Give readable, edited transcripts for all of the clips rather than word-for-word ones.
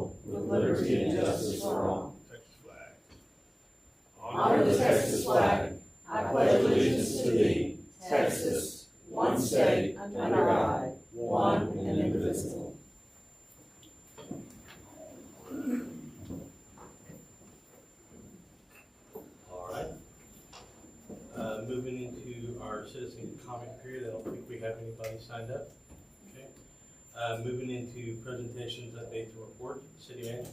republic with liberty and justice for all. Texas flag. Honor the Texas flag. I pledge allegiance to thee, Texas, one state, under God, one and indivisible. All right. Moving into our citizen comment period, I don't think we have anybody signed up. Okay. Moving into presentations, updates, and reports. City Manager.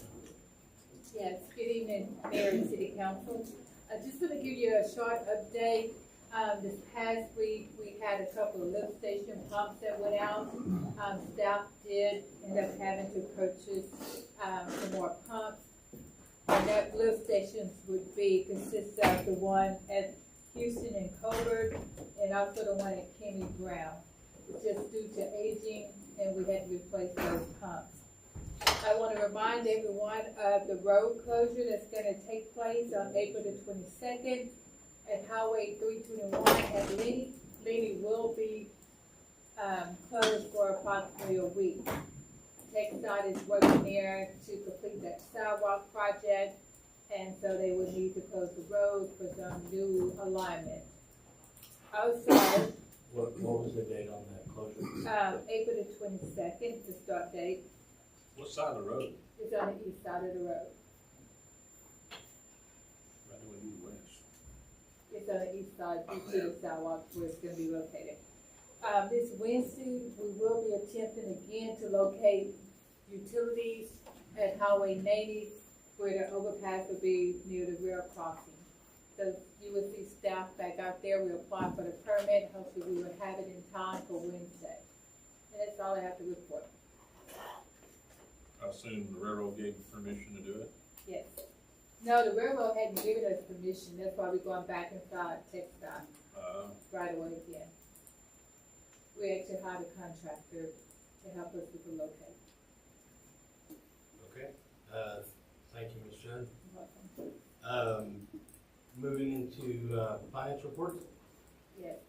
Yes, good evening, Mayor and City Council. I just want to give you a short update. This past week, we had a couple of lift station pumps that went out. Staff did end up having to purchase some more pumps. And that lift stations would consist of the one at Houston and Colbert, and also the one at Kenny Brown. It's just due to aging, and we had to replace those pumps. I want to remind everyone of the road closure that's going to take place on April the 22nd at Highway 321 at Lenny. Lenny will be closed for approximately a week. TxDOT is working there to complete that sidewalk project, and so they will need to close the road for some new alignment. Also, What was the date on that closure? April the 22nd, the start date. What side of the road? It's on the east side of the road. Right away to the west. It's on the east side due to the sidewalk where it's going to be located. This Wednesday, we will be attempting again to locate utilities at Highway 90 where the overpass will be near the rail crossing. So you will see staff back out there. We applied for the permit. Hopefully we will have it in time for Wednesday. And that's all I have to report. I assume the railroad gave permission to do it? Yes. No, the railroad hadn't given us permission. That's why we're going back inside TxDOT right away again. We actually hired a contractor to help us with the locate. Okay. Thank you, Ms. Judd. You're welcome. Moving into finance reports. Yes.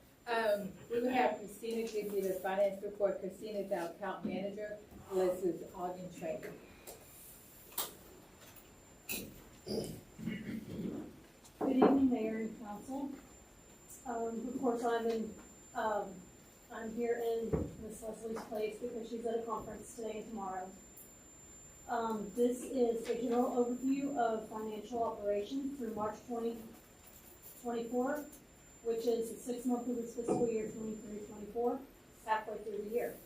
We will have Christina give you the finance report. Christina is our account manager. Liz is on in training. Good evening, Mayor and Council. Of course, I'm here in Miss Leslie's place because she's at a conference today and tomorrow. This is a general overview of financial operations through March 2024, which is the 6th month of this fiscal year 23-24, halfway through the year.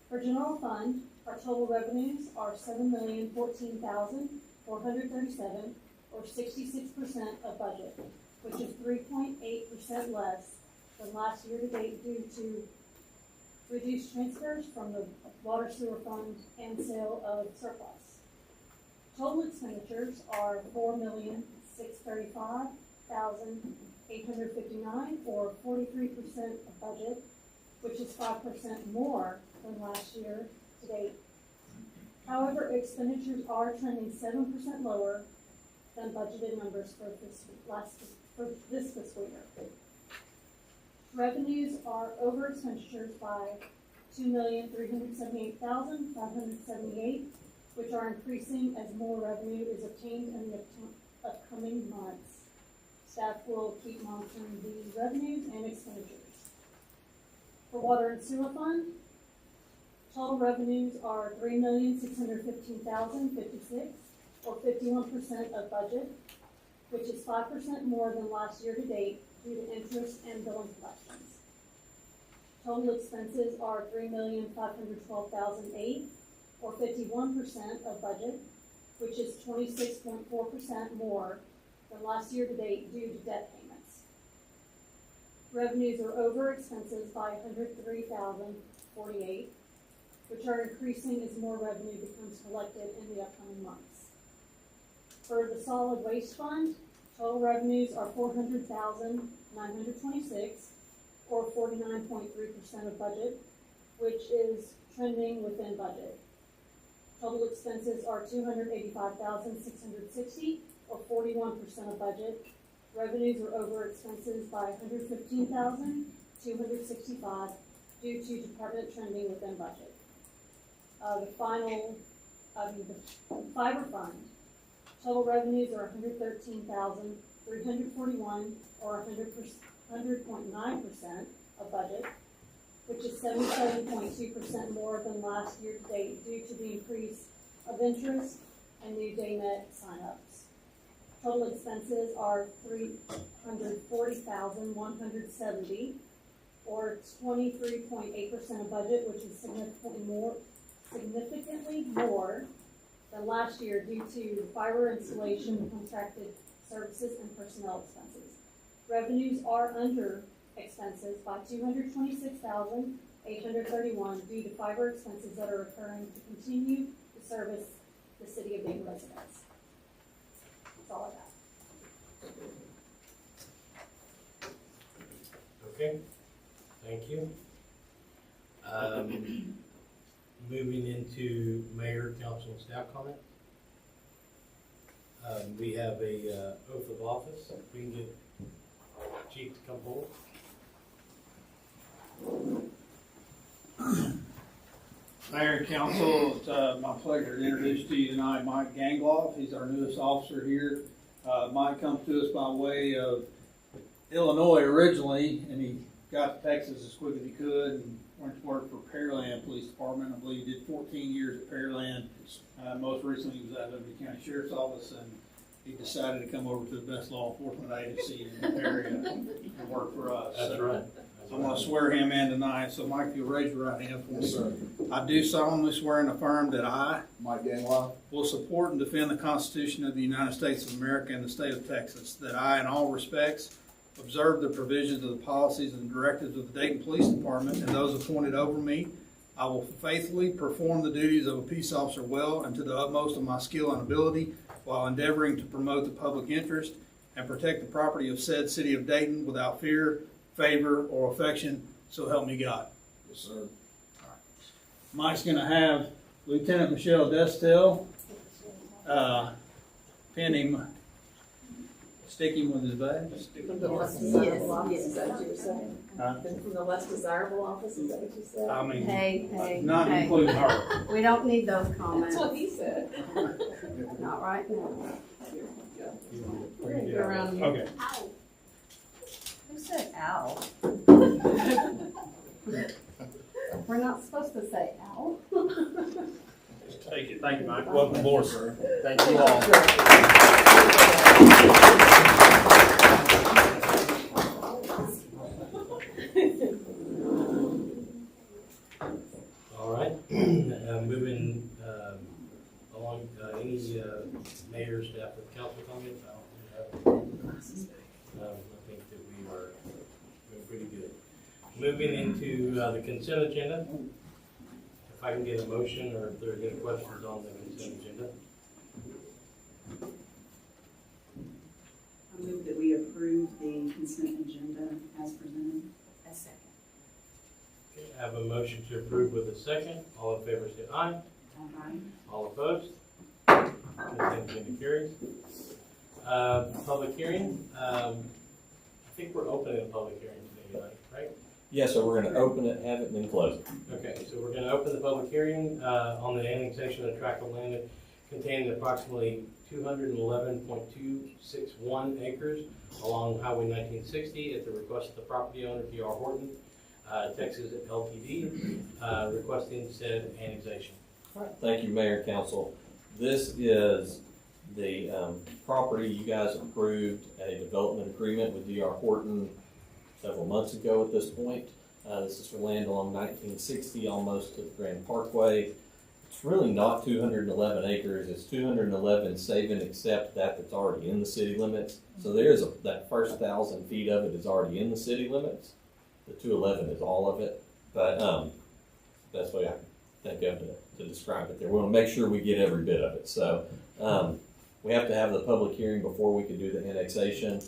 For general fund, our total revenues are $7,014,437, or 66% of budget, which is 3.8% less than last year to date due to reduced transfers from the water sewer fund and sale of surplus. Total expenditures are $4,635,859, or 43% of budget, which is 5% more than last year to date. However, expenditures are trending 7% lower than budgeted numbers for this fiscal year. Revenues are over expenditures by $2,378,578, which are increasing as more revenue is obtained in the upcoming months. Staff will keep monitoring the revenues and expenditures. For water and sewer fund, total revenues are $3,615,056, or 51% of budget, which is 5% more than last year to date due to interest and billing collections. Total expenses are $3,512,008, or 51% of budget, which is 26.4% more than last year to date due to debt payments. Revenues are over expenses by $103,048, which are increasing as more revenue becomes collected in the upcoming months. For the solid waste fund, total revenues are $400,926, or 49.3% of budget, which is trending within budget. Total expenses are $285,660, or 41% of budget. Revenues are over expenses by $115,265 due to department trending within budget. The final the fiber fund. Total revenues are $113,341, or 100.9% of budget, which is 77.2% more than last year to date due to the increase of interest and new DayNet signups. Total expenses are $340,170, or 23.8% of budget, which is significantly more than last year due to fiber installation, contracted services, and personnel expenses. Revenues are under expenses by $226,831 due to fiber expenses that are occurring to continue to service the city of Dayton residents. That's all I got. Okay, thank you. Moving into mayor, council, and staff comment. We have a oath of office. If we can get Chief to come forward. Mayor and council, it's my pleasure to introduce to you tonight Mike Gangloff. He's our newest officer here. Mike comes to us by way of Illinois originally, and he got to Texas as quick as he could and went to work for Pearland Police Department. I believe he did 14 years at Pearland. Most recently he was at Liberty County Sheriff's Office, and he decided to come over to the best law enforcement agency in the area and work for us. That's right. I'm going to swear him in tonight. So, Mike, if you'll raise your right hand for me. Yes, sir. I do solemnly swear and affirm that I, Mike Gangloff, will support and defend the Constitution of the United States of America and the state of Texas, that I, in all respects, observe the provisions of the policies and directives of the Dayton Police Department and those appointed over me. I will faithfully perform the duties of a peace officer well and to the utmost of my skill and ability, while endeavoring to promote the public interest and protect the property of said city of Dayton without fear, favor, or affection, so help me God. yes, sir. Mike's going to have Lieutenant Michelle Destel pin him, stick him with his badge. From the less desirable office, is that what you were saying? From the less desirable office, is that what you said? I mean, Hey, not hey. including her. We don't need those That's comments, what he said. not right now. We're gonna go around you. Okay. Who said ow? We're not supposed to say ow. Take it. Thank you, Mike. Welcome aboard, sir. Thank you all. All right. Moving along, any mayor, staff, or council comments? I think that we are doing pretty good. Moving into the consent agenda. If I can get a motion, or if there are any questions on the consent agenda. I move that we approve the consent agenda as presented. A second. Okay, I have a motion to approve with a second. All in favor say aye. Aye. All opposed? Consent agenda carries. Public hearing. I think we're opening a public hearing today, right? Yes, so we're going to open it, have it, and then close it. Okay, so we're going to open the public hearing on the annexation of tract of land containing approximately 211.261 acres along Highway 1960 at the request of the property owner, T.R. Horton, Texas Ltd., requesting said annexation. All right, thank you, Mayor and Council. This is the property you guys approved a development agreement with D.R. Horton several months ago at this point. This is for land along 1960, almost to the Grand Parkway. It's really not 211 acres. It's 211 save and except that's already in the city limits. So there's that first 1,000 feet of it is already in the city limits. The 211 is all of it. But that's the way I think of to describe it there. We want to make sure we get every bit of it. So we have to have the public hearing before we can do the annexation.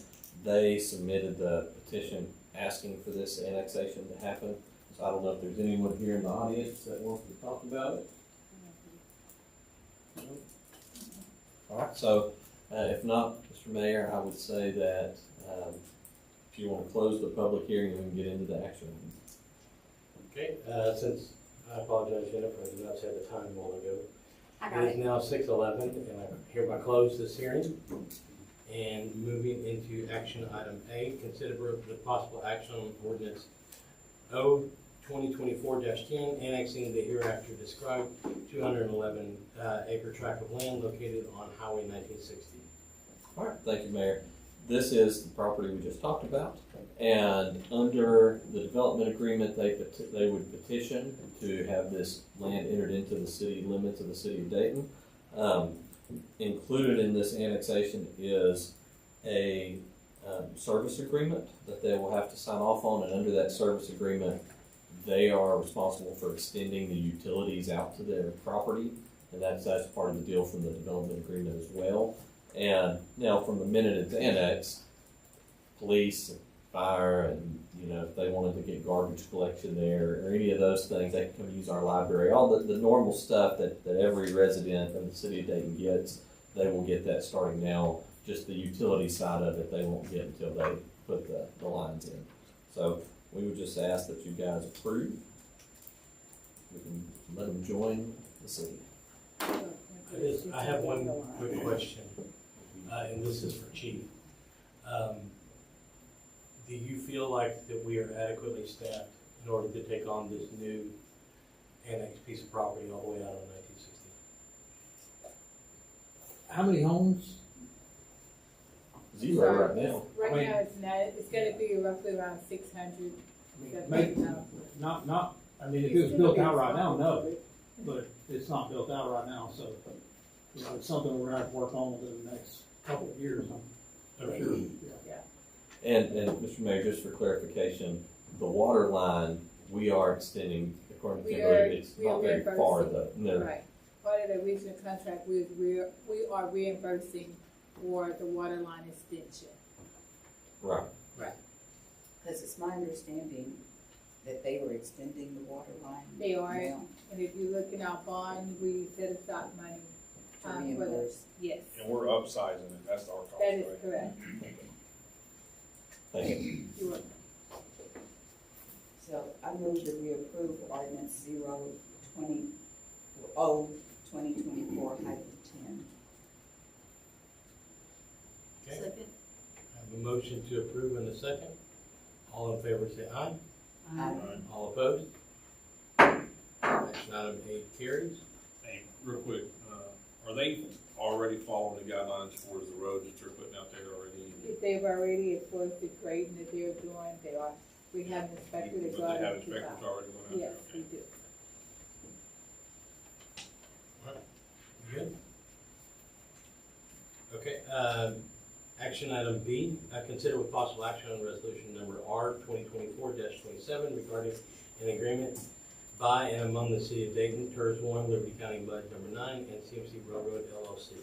They submitted the petition asking for this annexation to happen. So I don't know if there's anyone here in the audience that wants to talk about it. All right, so if not, Mr. Mayor, I would say that if you want to close the public hearing, we can get into the action. Okay, since I apologize, Jennifer, I did not say the time a while ago. I It got is it. now 6:11, and I hereby close this hearing. And moving into action item A, consider with possible action on ordinance O 2024-10, annexing the hereafter described 211 acre tract of land located on Highway 1960. All right, thank you, Mayor. This is the property we just talked about, and under the development agreement, they would petition to have this land entered into the city limits of the city of Dayton. Included in this annexation is a service agreement that they will have to sign off on, and under that service agreement, they are responsible for extending the utilities out to their property, and that's part of the deal from the development agreement as well. And now, from the minute it's annexed, police, and fire, and if they wanted to get garbage collection there or any of those things, they can come use our library. All the normal stuff that every resident of the city of Dayton gets, they will get that starting now. Just the utility side of it, they won't get until they put the lines in. So we would just ask that you guys approve. We can let them join the city. I have one quick question, and this is for Chief. Do you feel like that we are adequately staffed in order to take on this new annexed piece of property all the way out on 1960? How many homes? Zero right now. Right I mean- now, it's not, it's gonna be roughly around 600. Maybe, not, I mean, if it was built out right now, no, but it's not built out right now, so, it's something we're gonna have to work on within the next couple of years. For sure. And Mr. Mayor, just for clarification, the water line, we are extending, according to Kimberly, it's not very far though. No. Right. Part of the original contract, we are reimbursing for the water line extension. Right. Because it's my understanding that they were extending the water line. They are, now and if you look in our bond, we set aside money. to for the- reimburse. Yes, And we're upsizing it, that's our cost, that right? is correct. Thank you. You are- So I move that we approve ordinance 2024-10. Okay. I have a motion to approve in a second. All in favor say aye. Aye. All opposed? Action item A carries. Hey, real quick, are they already following the guidelines for the roads that you're putting out there already? If they've already, as far as the grading that they're doing, they are, we have an inspector that But go out they have and keep inspectors out. already going out there? Yes, we do. You good? Okay, action item B, consider with possible action on resolution number R 2024-27 regarding an agreement by and among the city of Dayton, TERS 1, Liberty County Mud number 9, and CMC Railroad LLC.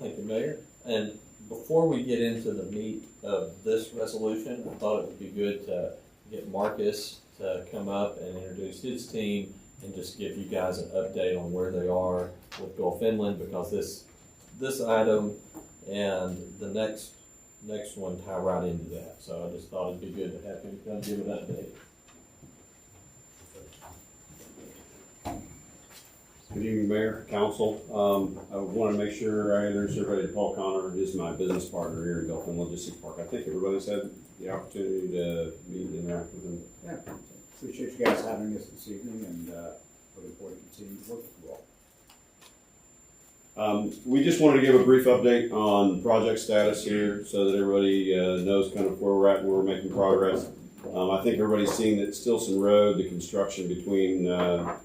Thank you, Mayor. And before we get into the meat of this resolution, I thought it would be good to get Marcus to come up and introduce his team and just give you guys an update on where they are with Gulf Inland, because this item and the next one tie right into that. So I just thought it'd be good to have him come give an update. Good evening, Mayor, Council. I want to make sure I introduce everybody to Paul Connor, is my business partner here at Gulf Inland Logistics Park. I think everybody's had the opportunity to meet and interact with him. Yeah, appreciate you guys having us this evening, and looking forward to continuing to work with you all. We just wanted to give a brief update on project status here so that everybody knows kind of where we're at and where we're making progress. I think everybody's seen that Stilson Road, the construction between our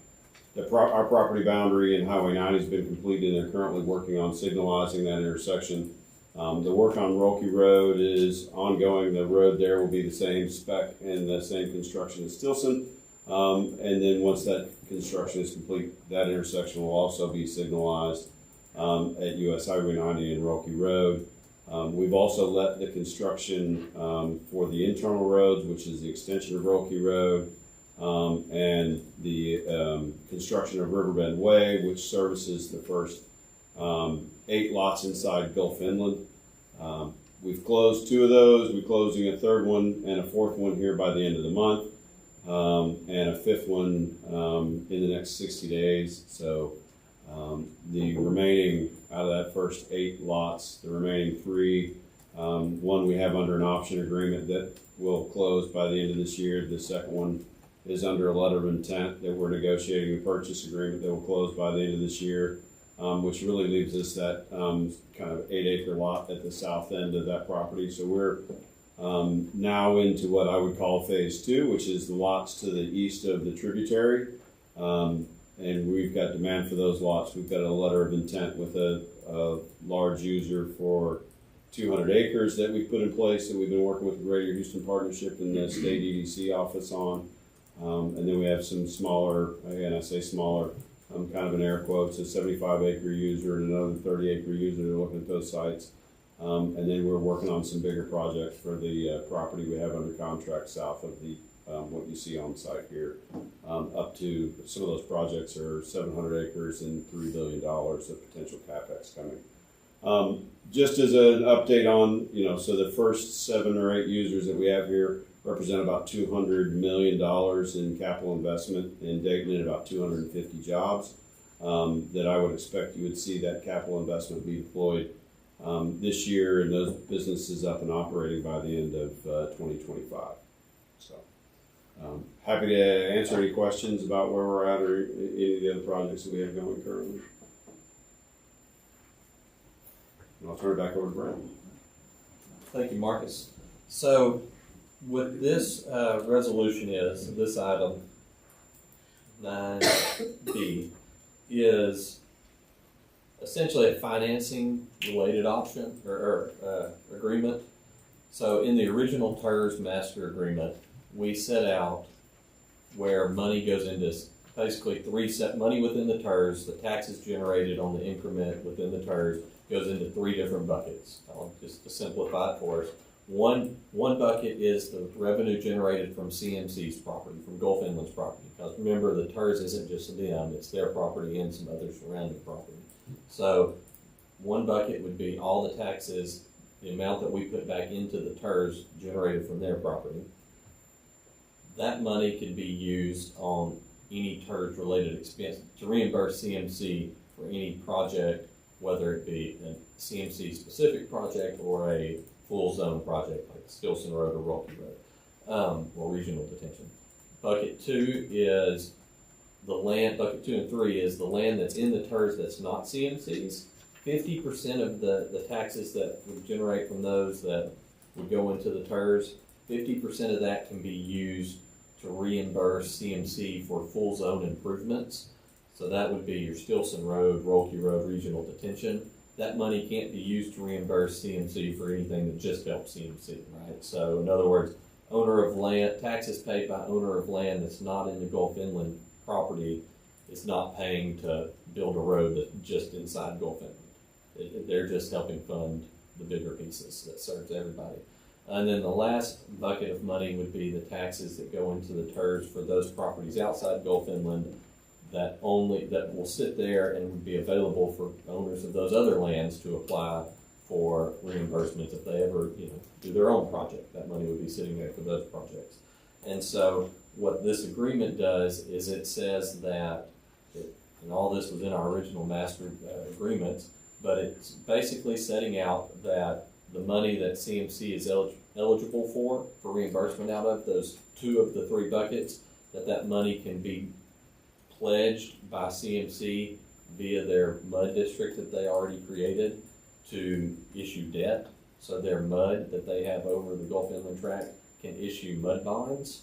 property boundary and Highway 90 has been completed, and they're currently working on signalizing that intersection. The work on Roelke Road is ongoing. The road there will be the same spec and the same construction as Stilson. And then once that construction is complete, that intersection will also be signalized at US Highway 90 and Roelke Road. We've also let the construction for the internal roads, which is the extension of Roelke Road, and the construction of Riverbend Way, which services the first 8 lots inside Gulf Inland. We've closed 2 of those. We're closing a 3rd one and a 4th one here by the end of the month, and a 5th one in the next 60 days. So The remaining, out of that first 8 lots, the remaining 3, one we have under an option agreement that will close by the end of this year. The second one is under a letter of intent that we're negotiating a purchase agreement that will close by the end of this year, which really leaves us that kind of 8-acre lot at the south end of that property. So we're now into what I would call phase 2, which is the lots to the east of the tributary. And we've got demand for those lots. We've got a letter of intent with a large user for 200 acres that we've put in place that we've been working with the Greater Houston Partnership and the state EDC office on. And then we have some smaller, again, I say smaller, kind of in air quotes, a 75-acre user and another 30-acre user that are looking at those sites. And then we're working on some bigger projects for the property we have under contract south of the what you see on site here. Up to, some of those projects are 700 acres and $3 billion of potential CapEx coming. Just as an update on, so the first 7 or 8 users that we have here represent about $200 million in capital investment in Dayton and about 250 jobs that I would expect you would see that capital investment be deployed this year, and those businesses up and operating by the end of 2025. So happy to answer any questions about where we're at or any of the other projects that we have going currently. And I'll turn it back over to Brent. Thank you, Marcus. So what this resolution is, this item 9B, is essentially a financing related option or agreement. So in the original TERS master agreement, we set out where money goes into basically 3 set money within the TERS, the taxes generated on the increment within the TERS goes into 3 different buckets. Just to simplify it for us. One bucket is the revenue generated from CMC's property, from Gulf Inland's property. Because remember, the TERS isn't just them, it's their property and some other surrounding property. So one bucket would be all the taxes, the amount that we put back into the TERS generated from their property. That money could be used on any TERS related expense to reimburse CMC for any project, whether it be a CMC specific project or a full zone project like Stilson Road or Rocky Road, or regional detention. Bucket 2 is the land, bucket 2 and 3 is the land that's in the TERS that's not CMC's. 50% of the taxes that would generate from those that would go into the TERS, 50% of that can be used to reimburse CMC for full zone improvements. So that would be your Stilson Road, Rocky Road, regional detention. That money can't be used to reimburse CMC for anything that just helps CMC, right? So in other words, owner of land, taxes paid by owner of land that's not in the Gulf Inland property is not paying to build a road that's just inside Gulf Inland. They're just helping fund the bigger pieces that serves everybody. And then the last bucket of money would be the taxes that go into the TERS for those properties outside Gulf Inland that will sit there and would be available for owners of those other lands to apply for reimbursements if they ever, do their own project. That money would be sitting there for those projects. And so what this agreement does is it says that, and all this was in our original master agreements, but it's basically setting out that the money that CMC is eligible for reimbursement out of those 2 of the 3 buckets, that money can be pledged by CMC via their MUD district that they already created to issue debt. So their MUD that they have over the Gulf Inland Tract can issue MUD bonds.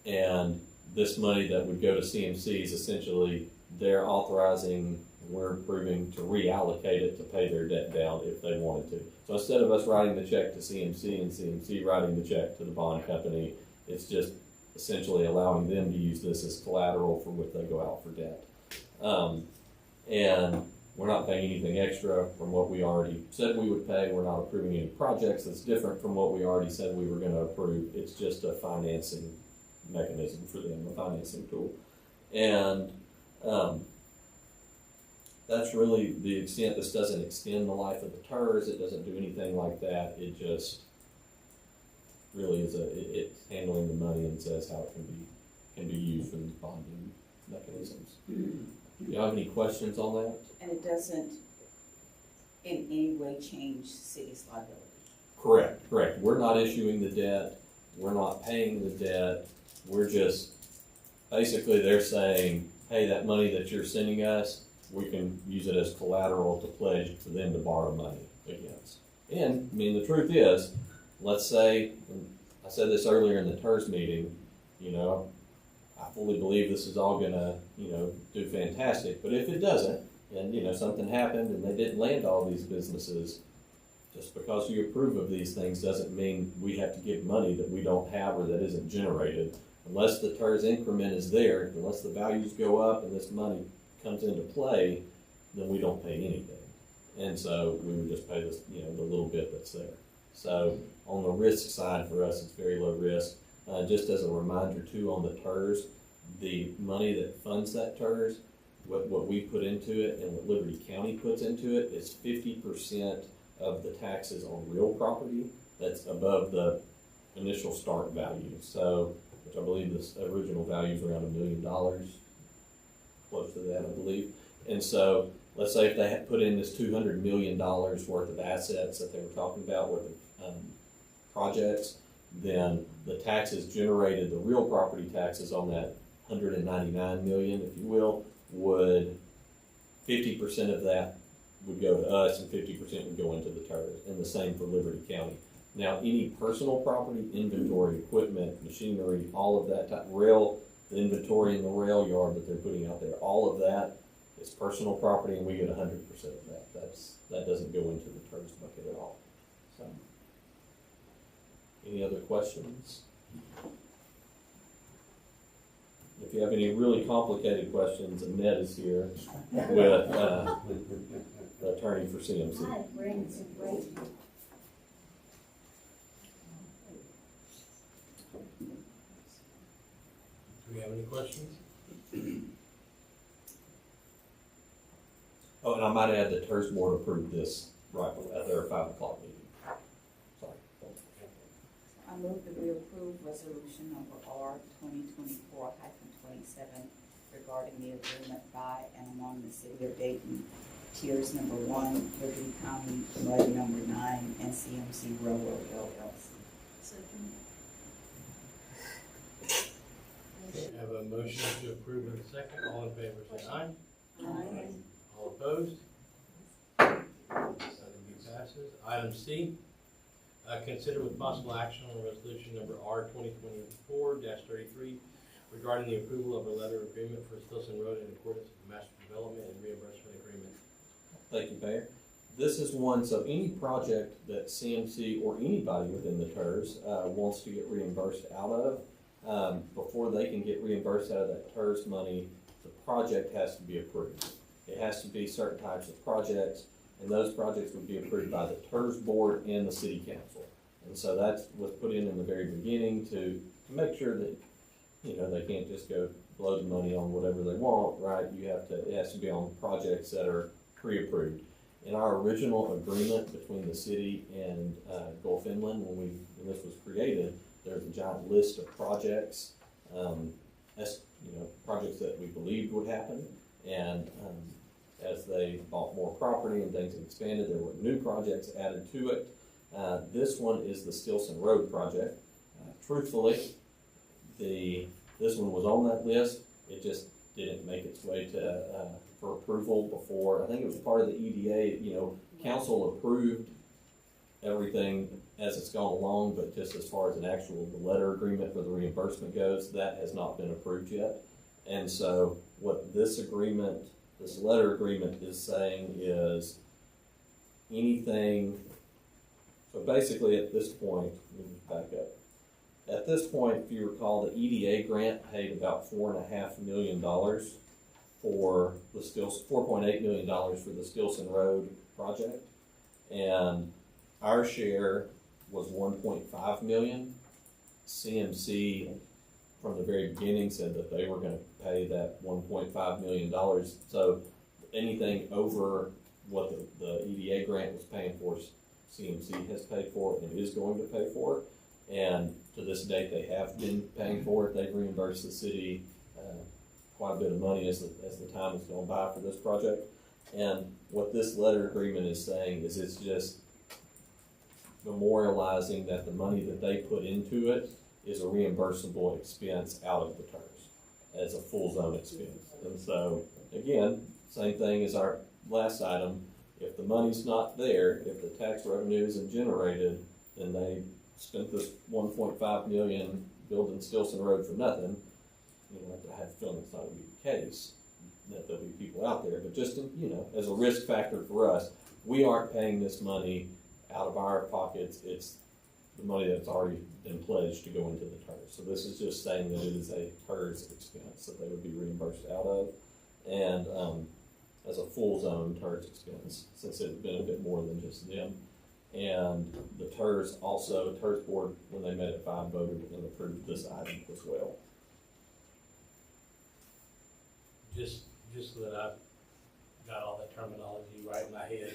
And this money that would go to CMC is essentially they're authorizing, we're approving to reallocate it to pay their debt down if they wanted to. So instead of us writing the check to CMC and CMC writing the check to the bond company, it's just essentially allowing them to use this as collateral for what they go out for debt. And we're not paying anything extra from what we already said we would pay. We're not approving any projects that's different from what we already said we were going to approve. It's just a financing mechanism for them, a financing tool. And that's really the extent. This doesn't extend the life of the TERS. It doesn't do anything like that. It just really is it's handling the money and says how it can be used for these bonding mechanisms. Do you have any questions on that? And it doesn't in any way change the city's liability? Correct. We're not issuing the debt. We're not paying the debt. We're just, basically they're saying, hey, that money that you're sending us, we can use it as collateral to pledge for them to borrow money against. And, I mean, the truth is, let's say, and I said this earlier in the TERS meeting, you know, I fully believe this is all gonna, you know, do fantastic, but if it doesn't, and, you know, something happened and they didn't land all these businesses, just because you approve of these things doesn't mean we have to give money that we don't have or that isn't generated. Unless the TERS increment is there, unless the values go up and this money comes into play, then we don't pay anything. And so we would just pay this, you know, the little bit that's there. So on the risk side for us, it's very low risk. Just as a reminder too, on the TERS, the money that funds that TERS, what we put into it and what Liberty County puts into it is 50% of the taxes on real property that's above the initial start value. So, which I believe this original value is around $1 million, close to that, I believe. And so, let's say if they had put in this $200 million worth of assets that they were talking about, worth of projects, then the taxes generated, the real property taxes on that 199 million, if you will, would 50% of that would go to us and 50% would go into the TERS, and the same for Liberty County. Now, any personal property, inventory, equipment, machinery, all of that type, rail, the inventory in the rail yard that they're putting out there, all of that is personal property, and we get 100% of that. That doesn't go into the TERS bucket at all. So, any other questions? If you have any really complicated questions, Annette is here with the attorney for CMC. Hi, Brandon's great. Do we have any questions? Oh, and I might add that TERS board approved this right at their 5 o'clock meeting. Sorry. I move that we approve resolution number R 2024-27 regarding the agreement by and among the city of Dayton, tiers number 1, Liberty County, mud number 9, and CMC Railroad LLC. Okay, I have a motion to approve in a second. All in favor, say aye. Aye. All opposed? Item B passes. Item C, consider with possible action on resolution number R 2024-33 regarding the approval of a letter of agreement for Stilson Road in accordance with the Master Development and Reimbursement Agreement. Thank you, Mayor. This is one, so any project that CMC or anybody within the TERS wants to get reimbursed out of, before they can get reimbursed out of that TERS money, the project has to be approved. It has to be certain types of projects, and those projects would be approved by the TERS board and the city council. And so that was put in the very beginning to make sure that, you know, they can't just go blow the money on whatever they want, right? It has to be on projects that are pre-approved. In our original agreement between the city and Gulf Inland, when this was created, there's a giant list of projects, projects that we believed would happen. And as they bought more property and things expanded, there were new projects added to it. This one is the Stilson Road project. Truthfully, this one was on that list. It just didn't make its way to for approval before. I think it was part of the EDA. You know, council approved everything as it's gone along, but just as far as the letter agreement for the reimbursement goes, that has not been approved yet. And so what this letter agreement is saying is anything, so basically at this point, let me back up. At this point, if you recall, the EDA grant paid about $4.5 million for the $4.8 million for the Stilson Road project. And our share was $1.5 million. CMC from the very beginning said that they were going to pay that $1.5 million. So anything over what the EDA grant was paying for, CMC has paid for it and is going to pay for it. And to this date, they have been paying for it. They've reimbursed the city quite a bit of money as the time has gone by for this project. And what this letter agreement is saying is it's just memorializing that the money that they put into it is a reimbursable expense out of the TERS as a full zone expense. And so, again, same thing as our last item. If the money's not there, if the tax revenue isn't generated, then they spent this 1.5 million building Stilson Road for nothing. You know, I have a feeling it's not going to be the case, that there'll be people out there, but just, you know, as a risk factor for us, we aren't paying this money out of our pockets. It's the money that's already been pledged to go into the TERS. So this is just saying that it is a TERS expense that they would be reimbursed out of, and as a full zone TERS expense, since it had been a bit more than just them. And the TERS board, when they met at 5, voted and approved this item as well. Just so that I've got all that terminology right in my head,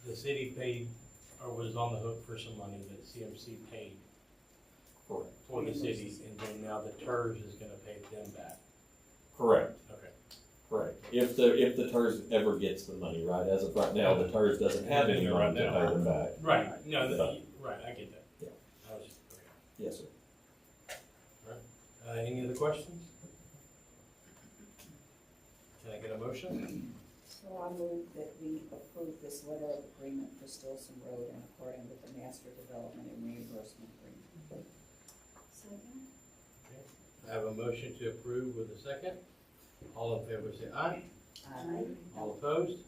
the city paid, or was on the hook for some money that CMC paid for the city, and then now the TERS is gonna pay them back. Correct. Okay. Correct. If the TERS ever gets the money, right? As of right now, the TERS doesn't have any money to pay them back. Right. No, right, I get that. Yeah. Okay. Yes, sir. All right. Any other questions? Can I get a motion? So I move that we approve this letter of agreement for Stilson Road in accordance with the Master Development and Reimbursement Agreement. Second. Okay. I have a motion to approve with a second. All in favor say aye. Aye. All opposed?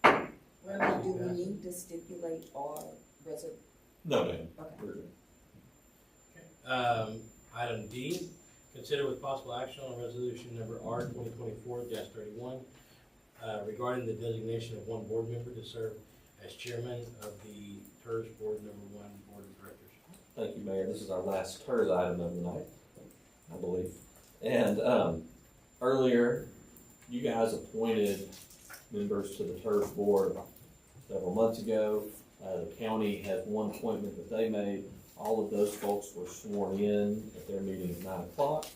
Well, do we need to stipulate our No, ma'am. Okay. We're good. Okay. Item D, consider with possible action on resolution number R 2024-31 regarding the designation of one board member to serve as chairman of the TERS Board Number 1 Board of Directors. Thank you, Mayor. This is our last TERS item of the night, I believe. And earlier, you guys appointed members to the TERS board several months ago. The county has one appointment that they made. All of those folks were sworn in at their meeting at 9 o'clock.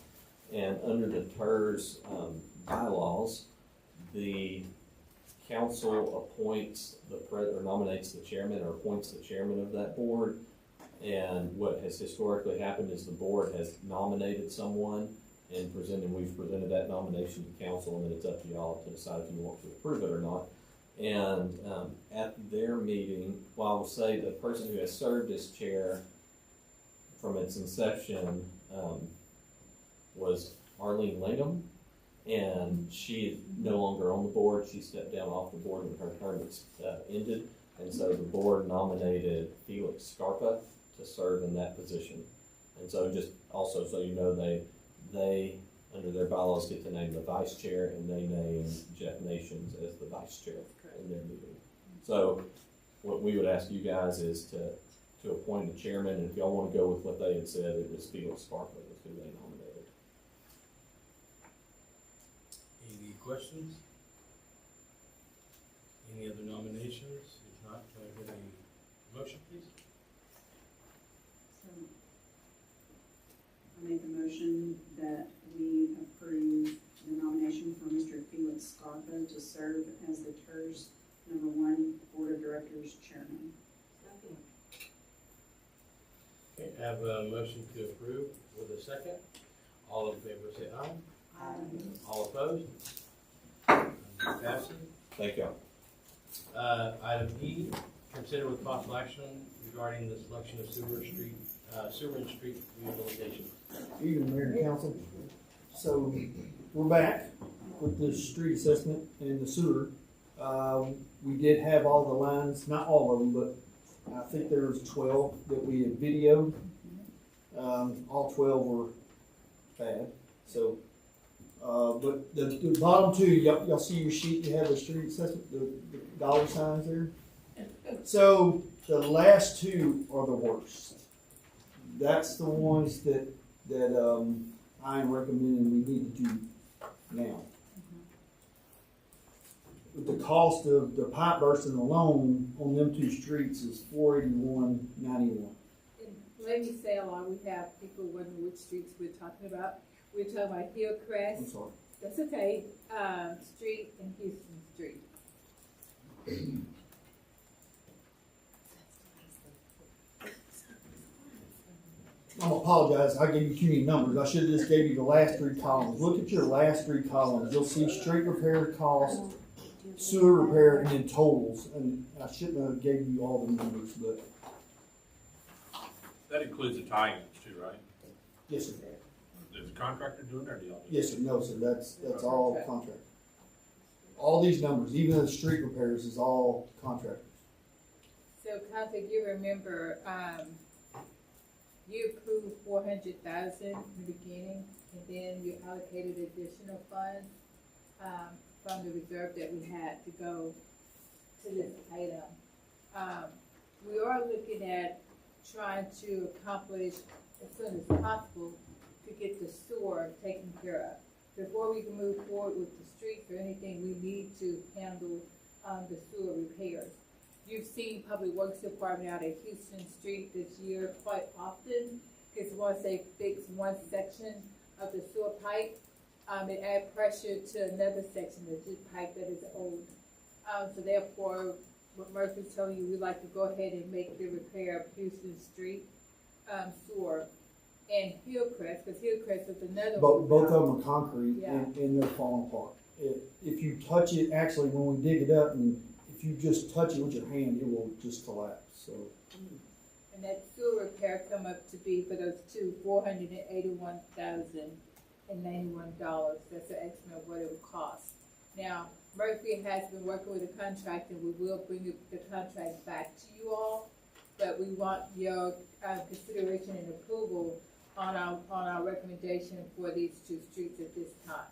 And under the TERS bylaws, the council appoints or nominates the chairman or appoints the chairman of that board. And what has historically happened is the board has nominated someone and we've presented that nomination to council, and then it's up to y'all to decide if you want to approve it or not. And at their meeting, well, I will say the person who has served as chair from its inception was Arlene Langham, and she is no longer on the board. She stepped down off the board when her term ended, and so the board nominated Felix Scarpa to serve in that position. And so just also so you know, they under their bylaws get to name the vice chair, and they name Jeff Nations as the vice chair in their meeting. So what we would ask you guys is to appoint a chairman, and if y'all want to go with what they had said, it was Felix Scarpa was who they nominated. Any questions? Any other nominations? If not, can I get a motion, please? So I make a motion that we approve the nomination for Mr. Felix Scarpa to serve as the TERS Number 1 Board of Directors Chairman. Okay, I have a motion to approve with a second. All in favor say aye. Aye. All opposed? Passes. Thank y'all. Item E, consider with possible action regarding the selection of sewer and street rehabilitation. Evening, Mayor and Council. So we're back with the street assessment and the sewer. We did have all the lines, not all of them, but I think there was 12 that we had videoed. All 12 were bad. So, but the bottom two, y'all see your sheet, you have the street assessment, the dollar signs there. So the last two are the worst. That's the ones that I am recommending we need to do now. The cost of the pipe bursting alone on them two streets is $481.91. Let me say along, we have people wondering which streets we're talking about. We're talking about Hillcrest. I'm sorry. That's okay, Street and Houston Street. I'm gonna apologize, I gave you too many numbers, I should've just gave you the last three columns. Look at your last three columns, you'll see street repair cost, sewer repair, and then totals. And I shouldn't have gave you all the numbers, but That includes the tie-ins too, right? yes, sir. Is the contractor doing it or do y'all do it? Yes, sir, no, sir, that's all contract. All these numbers, even the street repairs is all contractors. So, Council, you remember, you approved 400,000 in the beginning, and then you allocated additional funds, from the reserve that we had to go to this item. We are looking at trying to accomplish as soon as possible to get the sewer taken care of. Before we can move forward with the streets or anything, we need to handle, the sewer repairs. You've seen Public Works Department out at Houston Street this year quite often, because once they fix one section of the sewer pipe, it add pressure to another section of the pipe that is old. So therefore, what Murphy's telling you, we'd like to go ahead and make the repair of Houston Street, sewer, and Hillcrest, because Hillcrest is another one. Both of them are concrete Yeah. and they're falling apart. If you touch it, actually, when we dig it up, and if you just touch it with your hand, it will just collapse, so. And that sewer repair come up to be for those two, $481,091. That's the estimate of what it would cost. Now, Murphy has been working with a contract, and we will bring the contract back to you all, but we want your consideration and approval on our recommendation for these two streets at this time.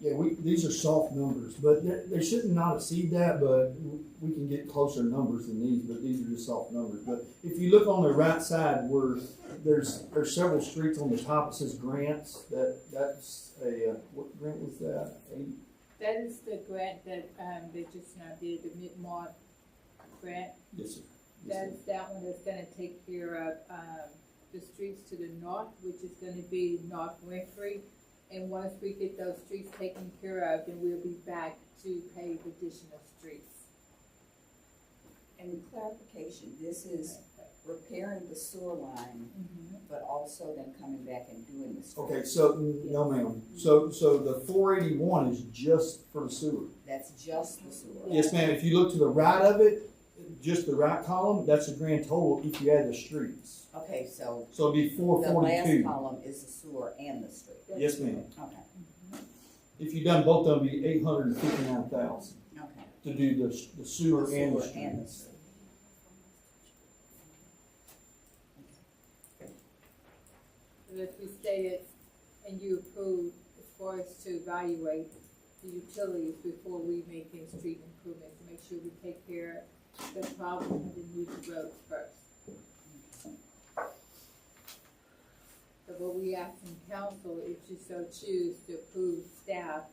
Yeah, these are soft numbers, but they shouldn't not exceed that, but we can get closer numbers than these, but these are just soft numbers. But if you look on the right side where there's several streets on the top, it says grants, that's a, what grant was that? That is the grant that, they just now did, the Mid-Mart grant. Yes, sir. Yes, sir. That's that one that's gonna take care of, the streets to the north, which is gonna be North Winfrey. And once we get those streets taken care of, then we'll be back to pave additional streets. And clarification, this is repairing the sewer line, but also then coming back and doing the street. Okay, so, no ma'am, so the 481 is just for the sewer. That's just the sewer. Yes, ma'am, if you look to the right of it, just the right column, that's the grand total if you add the streets. Okay, so So it'd be the 442. last column is the sewer and the street. Yes, ma'am. Okay, If you done both of them, it'd be 859,000 okay. to do the sewer and the Sewer and the streets. street. So as we stated, and you approved as far as to evaluate the utilities before we make any street improvements, to make sure we take care of the problem underneath the roads first. So what we ask in council, if you so choose, to approve staff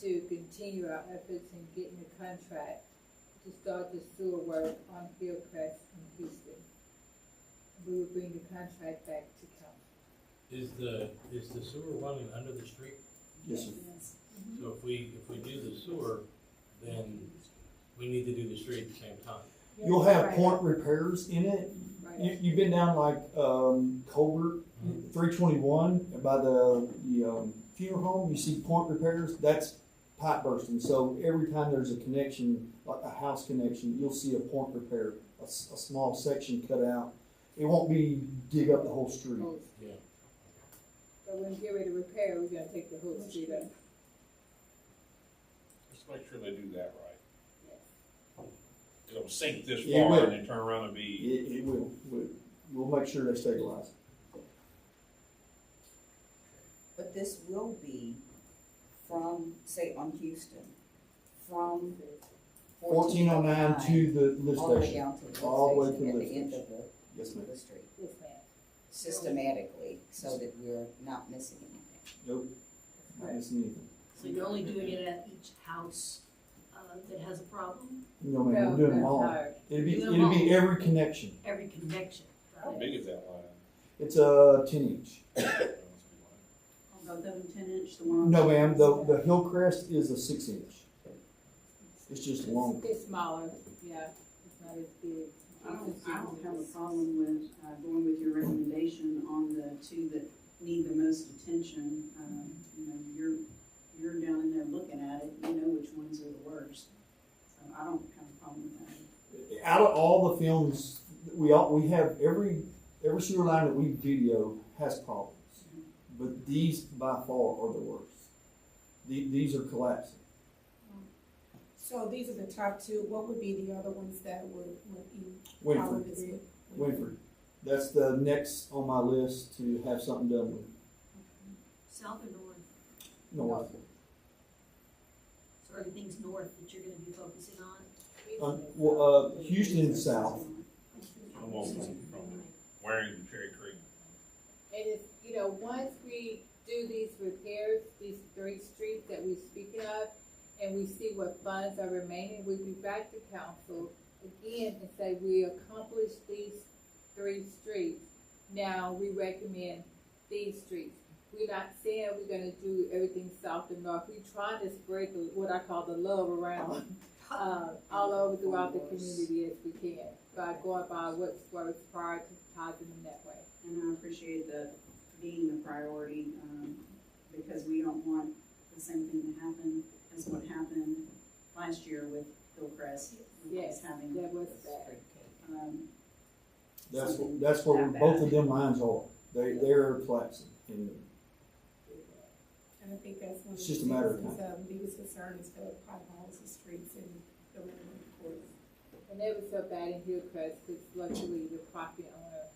to continue our efforts in getting the contract to start the sewer work on Hillcrest in Houston. We will bring the contract back to council. Is the sewer running under the street? Yes, sir. So if we do the sewer, then we need to do the street at the same time. You'll have point repairs in it. Right. You've been down like Colbert, 321 by the funeral home. You see point repairs. That's pipe bursting. So every time there's a connection, like a house connection, you'll see a point repair, a small section cut out. It won't be dig up the whole street. Yeah. But when we get ready to repair, we're gonna take the whole street up. Just make sure they do that right. Yes. It'll sink this It far will. and then turn around and be, It will. We'll make sure they stabilize. But this will be from, say, on Houston, from 1409 to the lift all the way station. down to the lift All the way to station the at lift the end station. of the, Yes, ma'am. the street, Yes, ma'am. systematically, so that we're not missing anything. Nope. Not missing anything. So you're only doing it at each house that has a problem, No, ma'am. We're doing them all. No. It'll be every connection. every connection. how big is that line? It's a 10 inch. both of them 10-inch, the one on? No, ma'am, the Hillcrest is a 6-inch. It's just long. It's smaller, yeah, it's not as big. I don't have a problem with, going with your recommendation on the two that need the most attention. You know, you're down in there looking at it, you know which ones are the worst. So I don't have a problem with that. Out of all the films, we have every sewer line that we video has problems, but these by far are the worst. These are collapsing. So these are the top two. What would be the other ones that would you? Winfrey. Winfrey. That's the next on my list to have something done with. South or north? North. So everything's north that you're gonna be focusing on? Houston south. I'm on from Waring to Cherry Creek. And it's, you know, once we do these repairs, these 3 streets that we're speaking of, and we see what funds are remaining, we'll be back to council again and say we accomplished these 3 streets. Now we recommend these streets. We're not saying we're gonna do everything south and north. We're trying to spread what I call the love around all over throughout the community as we can by going by what's prioritizing them that way. And I appreciate the being the priority, because we don't want the same thing to happen as what happened last year with Hillcrest. Yes, that was bad. That's where both of them lines are. They're collapsing. And I think that's one of it's just a matter of time. the biggest concern is the potholes, the streets, and the courts. And it was so bad in Hillcrest because luckily the property owner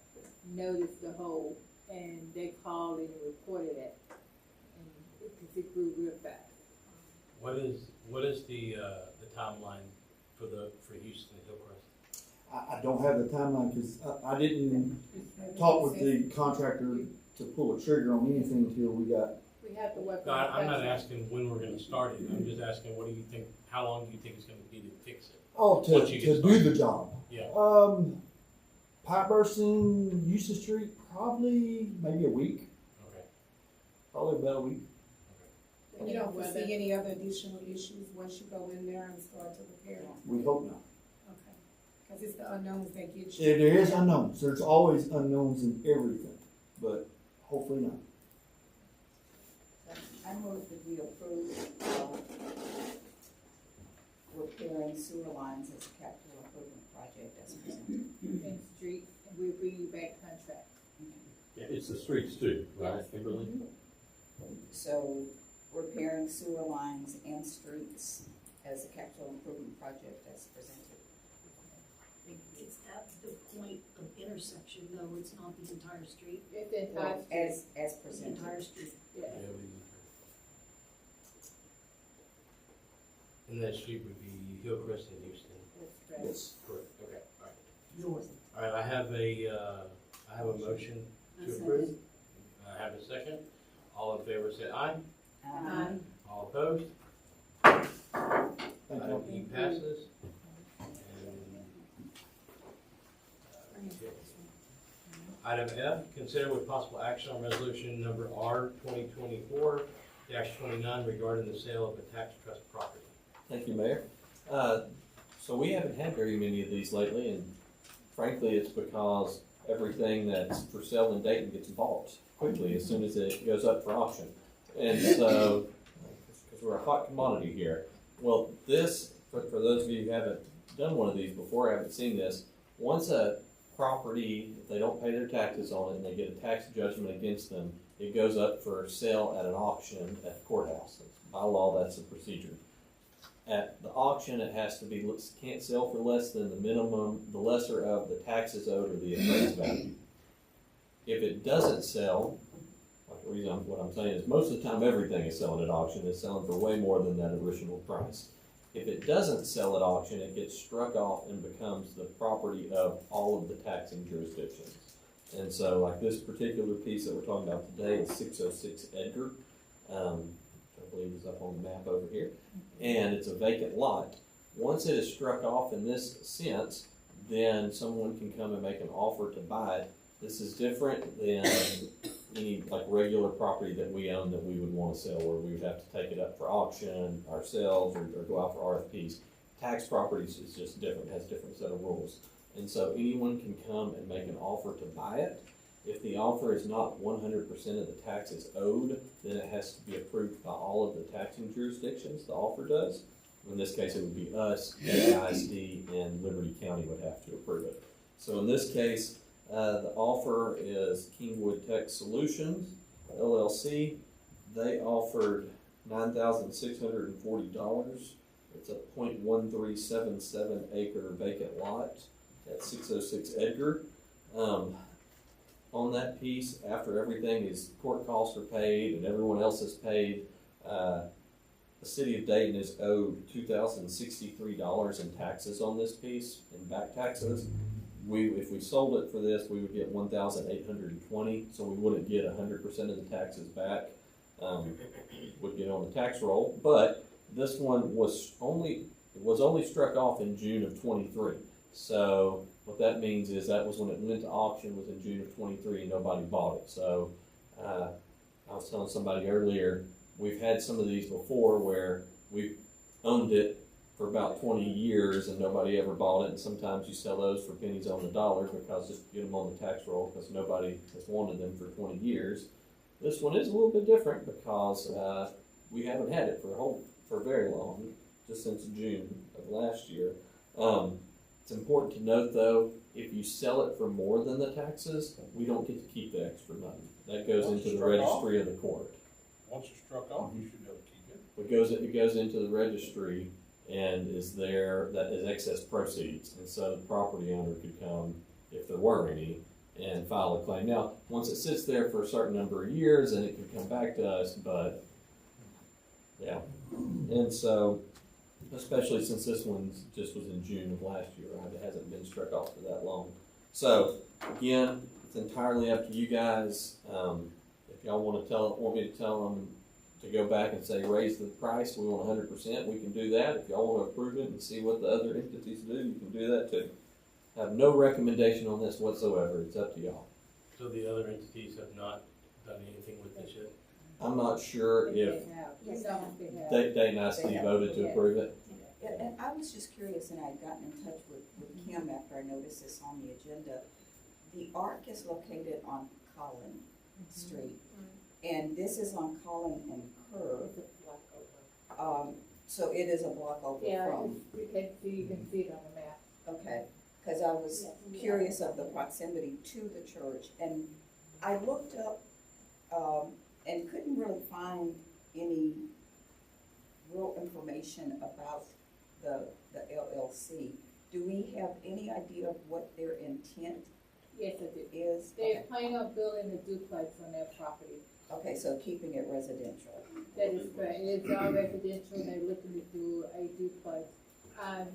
noticed the hole and they called and reported it, and because it grew real fast. What is the timeline for Houston and Hillcrest? I don't have the timeline because I didn't talk with the contractor to pull a trigger on anything until we have to work No, on I'm not asking when we're gonna start it, I'm just asking, what do you think, how long do you think it's gonna be to fix it? to Once you get do the started. job. Yeah, Pipe bursting, Houston Street, probably maybe a week. okay. Probably about a week. You don't foresee any other additional issues once you go in there and start to repair? We hope not. Okay. Because it's the unknowns that get you. Yeah, there is unknowns. There's always unknowns in everything, but hopefully not. I move that we approve, repairing sewer lines as a capital improvement project as presented. in streets, and we'll bring you back contract. Yeah, it's the streets too, right, Yes. Kimberly? So repairing sewer lines and streets as a capital improvement project as presented. It's at the point of intersection though, it's not the entire street, It's the entire Well, street. as the presented. entire street. Yeah. And that street would be Hillcrest and Houston. That's correct. Yes. Correct, okay, all right. North. All right, I have a motion to approve. I have a second. All in favor say aye. Aye. All opposed? Thank Item you. E passes. Item F, consider with possible action on resolution number R 2024-29 regarding the sale of a tax trust property. Thank you, Mayor. So we haven't had very many of these lately, and frankly, it's because everything that's for sale in Dayton gets bought quickly as soon as it goes up for auction. And so, because we're a hot commodity here, well, this, for those of you who haven't done one of these before, haven't seen this, once a property, if they don't pay their taxes on it and they get a tax judgment against them, it goes up for sale at an auction at the courthouse. By law, that's the procedure. At the auction, it has to be, can't sell for less than the minimum, the lesser of the taxes owed or the appraised value. If it doesn't sell, like the reason what I'm saying is most of the time everything is selling at auction is selling for way more than that original price. If it doesn't sell at auction, it gets struck off and becomes the property of all of the taxing jurisdictions. And so like this particular piece that we're talking about today is 606 Edgar, which I believe is up on the map over here. And it's a vacant lot. Once it is struck off in this sense, then someone can come and make an offer to buy it. This is different than any like regular property that we own that we would want to sell, where we would have to take it up for auction ourselves or go out for RFPs. Tax properties is just different, has a different set of rules. And so anyone can come and make an offer to buy it. If the offer is not 100% of the taxes owed, then it has to be approved by all of the taxing jurisdictions, the offer does. In this case, it would be us, ISD, and Liberty County would have to approve it. So in this case, the offer is Kingwood Tech Solutions, LLC. They offered $9,640. It's a .1377 acre vacant lot at 606 Edgar. On that piece, after everything is court costs are paid and everyone else is paid, the city of Dayton is owed $2,063 in taxes on this piece, in back taxes. If we sold it for this, we would get $1,820, so we wouldn't get 100% of the taxes back. Would get on the tax roll, but this one was only struck off in June of 23. So what that means is that was when it went to auction, was in June of 23, and nobody bought it. So I was telling somebody earlier, we've had some of these before where we've owned it for about 20 years and nobody ever bought it, and sometimes you sell those for pennies on the dollar because just to get them on the tax roll because nobody has wanted them for 20 years. This one is a little bit different because we haven't had it for very long, just since June of last year. It's important to note though, if you sell it for more than the taxes, we don't get to keep the extra money. That goes into the registry of the court. Once it's struck off, you should be able to keep it. It goes into the registry and is there, that is excess proceeds. And so the property owner could come, if there were any, and file a claim. Now, once it sits there for a certain number of years, then it can come back to us, but yeah. And so, especially since this one just was in June of last year, right? It hasn't been struck off for that long. So, again, it's entirely up to you guys. If y'all want me to tell them to go back and say, raise the price, we want 100%, we can do that. If y'all want to approve it and see what the other entities do, you can do that too. I have no recommendation on this whatsoever. It's up to y'all. So the other entities have not done anything with this yet? I'm not sure if Dayton ISD voted to approve it. And I was just curious, and I had gotten in touch with Kim after I noticed this on the agenda. The ARC is located on Collin Street, and this is on Collin and Kerr. So it is a block over from. You can see it on the map. Okay, because I was curious of the proximity to the church, and I looked up and couldn't really find any real information about the LLC. Do we have any idea of what their intent Yes, I do. is? They're planning on building a duplex on their property. Okay, so keeping it residential. That is correct. It is all residential, and they're looking to do a duplex.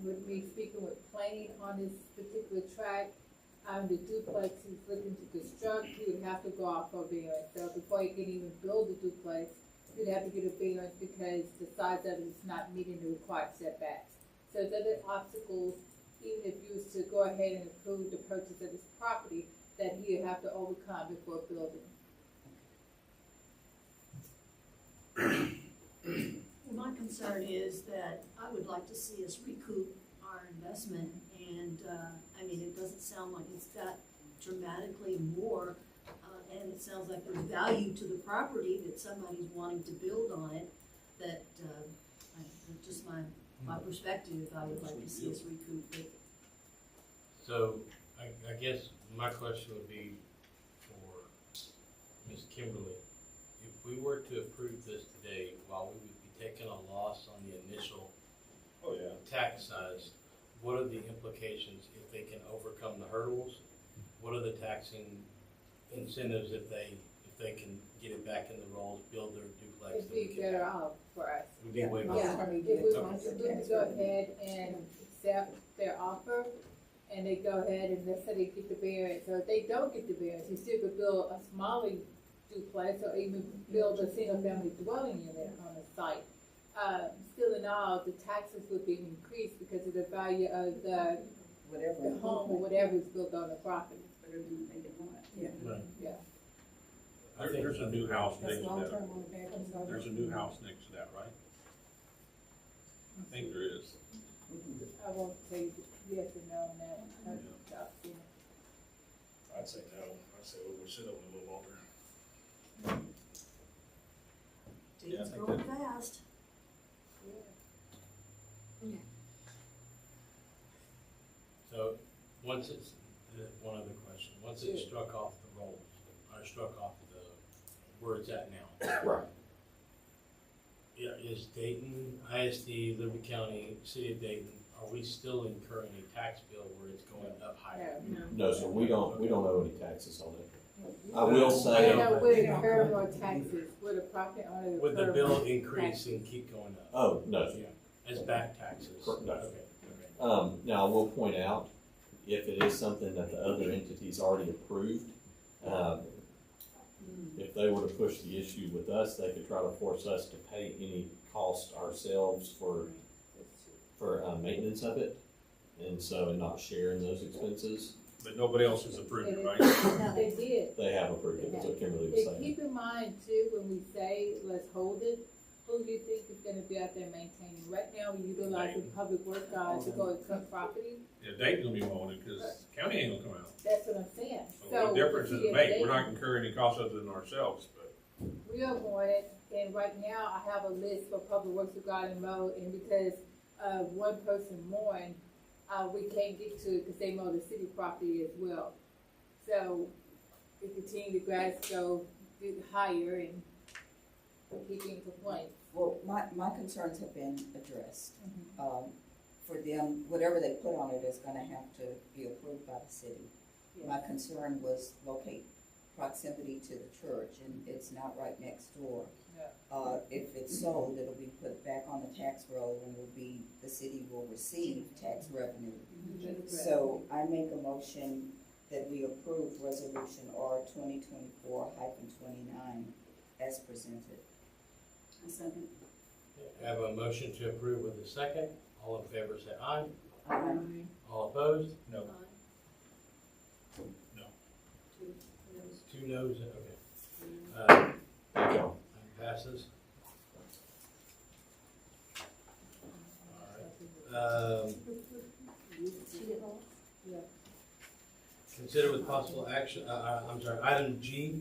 With me speaking with planning on this particular tract, the duplex he's looking to construct, he would have to go off for a variance. So before he can even build the duplex, he'd have to get a variance because the size of it is not meeting the required setbacks. So there are obstacles, even if you was to go ahead and approve the purchase of this property, that he would have to overcome before building. Well, my concern is that I would like to see us recoup our investment, and, I mean, it doesn't sound like it's got dramatically more, and it sounds like there's value to the property that somebody's wanting to build on it, that, just my perspective, I would like to see us recoup it. So, I guess my question would be for Ms. Kimberly. If we were to approve this today, while we would be taking a loss on the initial tax size, what are the implications if they can overcome the hurdles? What are the taxing incentives if they can get it back in the rolls, build their duplex? It'd be better off for us. Would be way better. Yeah, if we want to go ahead and accept their offer, and they go ahead and let's say they get the variance, or if they don't get the variance, you still could build a smaller duplex or even build a single family dwelling unit on the site. Still in all, the taxes would be increased because of the value of the home or whatever is built on the property. Better than they did want. Yeah. Right. Yeah. There's a new house next That's to long that. term on the back. I'm sorry. There's a new house next to that, right? I think there is. I won't say yes or no on that. I'd say no. I'd say we'll sit on it a little longer. Yeah, I It's think going that- fast. So, once it's, one other question, once it's struck off the rolls, or struck off the, where it's at now. Right. Yeah, is Dayton, ISD, Liberty County, City of Dayton, are we still incurring a tax bill where it's going up higher? No, sir, we don't owe any taxes on it. I will say, I know, would incur more taxes, would a property owner. Would the incur bill more increase taxes? and keep going up? oh, no, sir. As back taxes? No. Okay, okay. Now, I will point out, if it is something that the other entities already approved, if they were to push the issue with us, they could try to force us to pay any cost ourselves for maintenance of it, and so, and not share in those expenses. But nobody else has approved it, right? No, they did. They have approved it, that's what Kimberly was And saying. keep in mind too, when we say, let's hold it, who do you think is gonna be out there maintaining? Right now, we utilize the public work guys to go and cut property. Yeah, Dayton's gonna be mowing it, cause county ain't gonna come out. That's what I'm saying. So what difference does see it if make? they- We're not incurring any costs other than ourselves, but. We are going, and right now, I have a list for public works to go out and mow, and because of one person mowing, we can't get to it because they mow the city property as well. So, we continue the grass go higher and keep getting complaints. Well, my concerns have been addressed. For them, whatever they put on it is gonna have to be approved by the city. My concern was proximity to the church, and it's not right next door. If it's sold, it'll be put back on the tax roll, and the city will receive tax revenue. So I make a motion that we approve resolution R 2024-29 as presented. A second. I have a motion to approve with a second. All in favor say aye. Aye. All opposed? No. Two noes, okay. Thank y'all. Passes. All right. Consider with possible action, item G,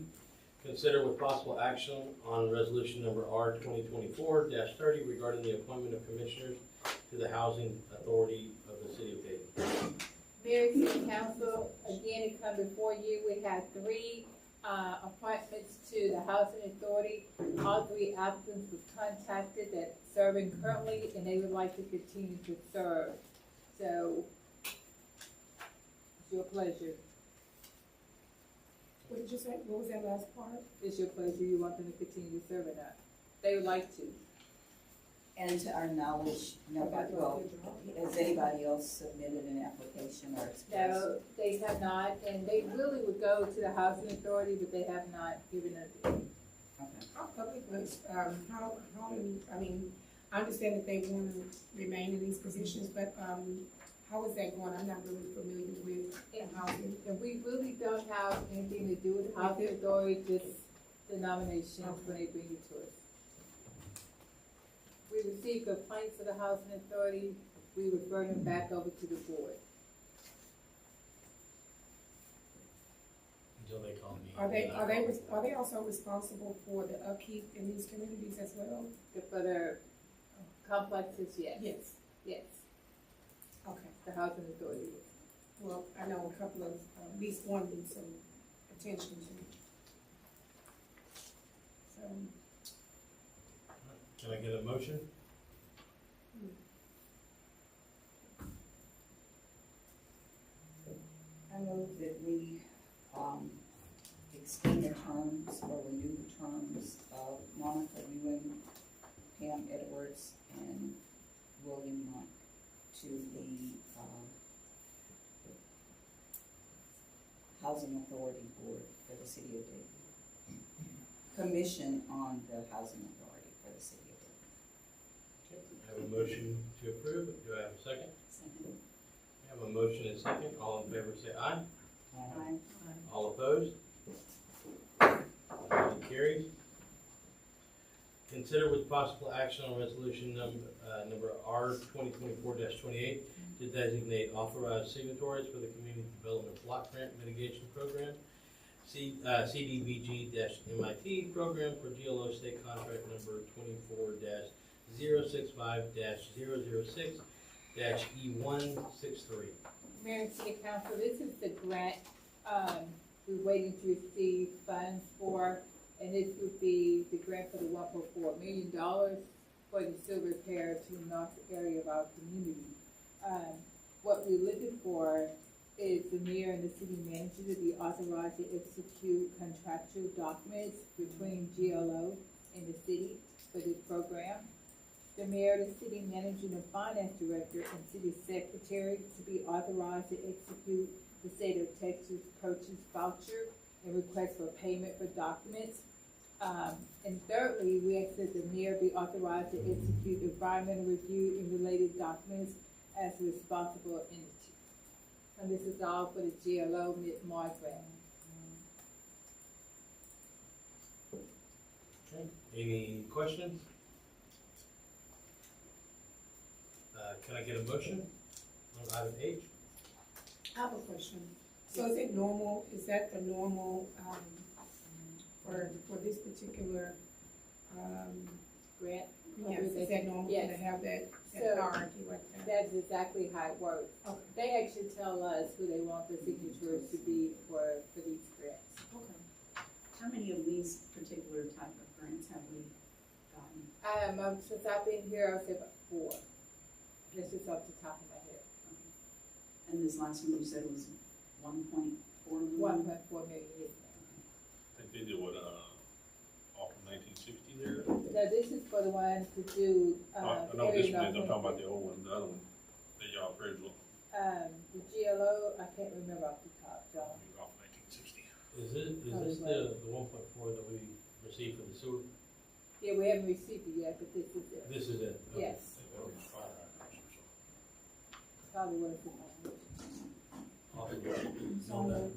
consider with possible action on resolution number R 2024-30 regarding the appointment of commissioners to the Housing Authority of the City of Dayton. Mayor, City Council, again, to come before you, we have 3 appointments to the Housing Authority. All 3 applicants were contacted that serving currently, and they would like to continue to serve. So, it's your pleasure. What did you say? What was that last part? It's your pleasure. You want them to continue to serve or not? They would like to. And to our knowledge, nobody, well, has anybody else submitted an application or expressed? No, they have not, and they really would go to the Housing Authority, but they have not given us. Okay. How public was, how, I mean, I understand that they want to remain in these positions, but, how is that going? I'm not really familiar with housing. And we really don't have anything to do with the Housing Authority, just the nominations when they bring it to us. We receive complaints of the Housing Authority, we refer them back over to the board. Until they call me. Are they also responsible for the upkeep in these communities as well? For their complexes, yes. Yes. Yes, Okay. the Housing Authority. Well, I know a couple of, at least one needs some attention to. So, Can I get a motion? I move that we, extend the terms or renew the terms of Monica Ewing, Pam Edwards, and William Monk to the, Housing Authority Board for the City of Dayton. Commission on the Housing Authority for the City of Dayton. Okay, I have a motion to approve. Do I have a second? Second. I have a motion and a second. All in favor say aye. Aye. All opposed? carries. Consider with possible action on resolution number R 2024-28 to designate authorized signatories for the Community Development Block Grant Mitigation Program, CDBG-MIT Program for GLO State Contract number 24-065-006-E163. Mayor and City Council, this is the grant, we're waiting to receive funds for, and this would be the grant for the $1.4 million for the sewer repair to the north area of our community. What we're looking for is the mayor and the city manager to be authorized to execute contractual documents between GLO and the city for this program. The mayor, the city manager, the finance director, and city secretary to be authorized to execute the state of Texas purchase voucher and request for payment for documents. And thirdly, we ask that the mayor be authorized to execute environmental review and related documents as a responsible entity. And this is all for the GLO mid-March grant. Okay, any questions? Can I get a motion on item H? I have a question. So is it normal, is that the normal, for this particular, Grant? yes, is that normal Yes. to have that So, hierarchy like that? That's exactly how it works. Okay. They actually tell us who they want the signatures to be for these grants. Okay. How many of these particular type of grants have we gotten? Since I've been here, I'll say about 4. That's just off the top of my head. And this last one you said was 1.4 million? 1.4 million, yes, ma'am. I think they did what, off of 1960 there? Now, this is for the one to do, I know this one is, I'm talking about the old one, the other one, that y'all original, the GLO, I can't remember off the top, John. off 1960. Is this the 1.4 that we received for the sewer? Yeah, we haven't received it yet, but this is it. This is it? Okay. Yes. Probably what it's about. Awesome.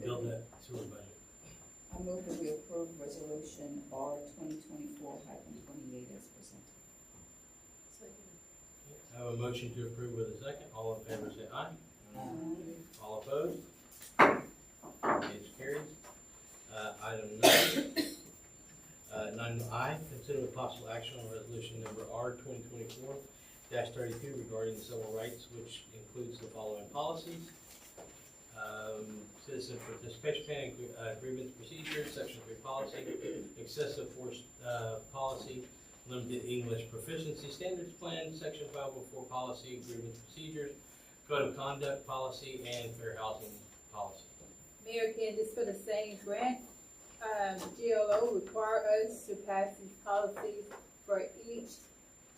Build that sewer budget. I move that we approve resolution R 2024-28 as presented. I have a motion to approve with a second. All in favor say aye. All opposed? Page carries. Item 9I, consider with possible action on resolution number R 2024-32 regarding civil rights, which includes the following policies. Citizen participation plan, grievance procedures, section 3 policy, excessive force policy, limited English proficiency standards plan, section 504 policy, grievance procedures, code of conduct policy, and fair housing policy. Mayor, again, this for the same grant. GLO require us to pass these policies for each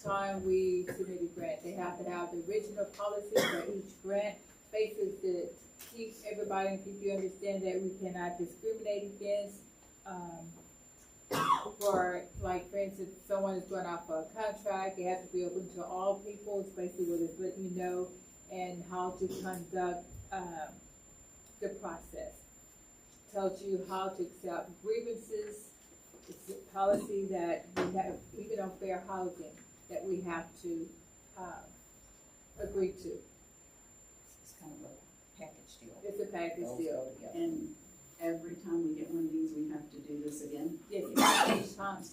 time we submit a grant. They have to have the original policy for each grant, basically to keep everybody and keep you understand that we cannot discriminate against, for, like, for instance, someone is going out for a contract, it has to be open to all people. It's basically what it's letting you know and how to conduct, the process. Tells you how to accept grievances. It's a policy that we have, even on fair housing, that we have to, agree to. It's kind of a package deal. It's a package Those deal. go together. And every time we get one of these, we have to do this again? Yes, each time.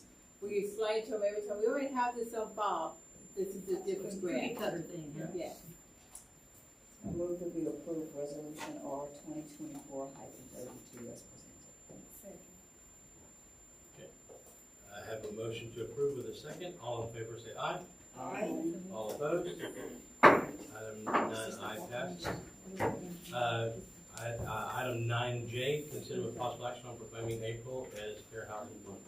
We explain to them every time, we already have this on file, this is a different Cookie grant. cutter thing, huh? Yes. I move that we approve resolution R 2024-32 as presented. I have a motion to approve with a second. All in favor say aye. Aye. All opposed? Item 9I passes. Item 9J, consider with possible action on proclaiming April as Fair Housing Month.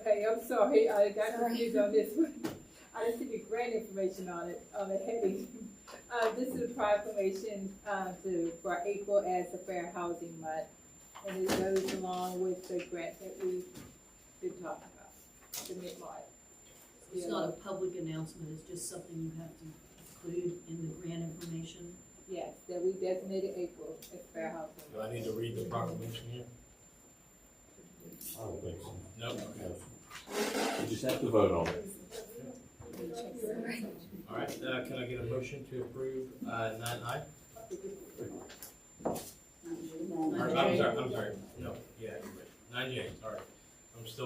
Okay, I'm sorry, I got confused on this one. I just see the grant information on it, on the heading. This is a proclamation, for April as a Fair Housing Month. And it goes along with the grant that we've been talking about, the mid-March. It's not a public announcement, it's just something you have to include in the grant information. Yes, that we designated April as Fair Housing. Do I need to read the proclamation here? I don't think so. No, okay. You just have to vote on it. All right, can I get a motion to approve, 9I? I'm sorry, no, yeah, 9J, sorry. I'm still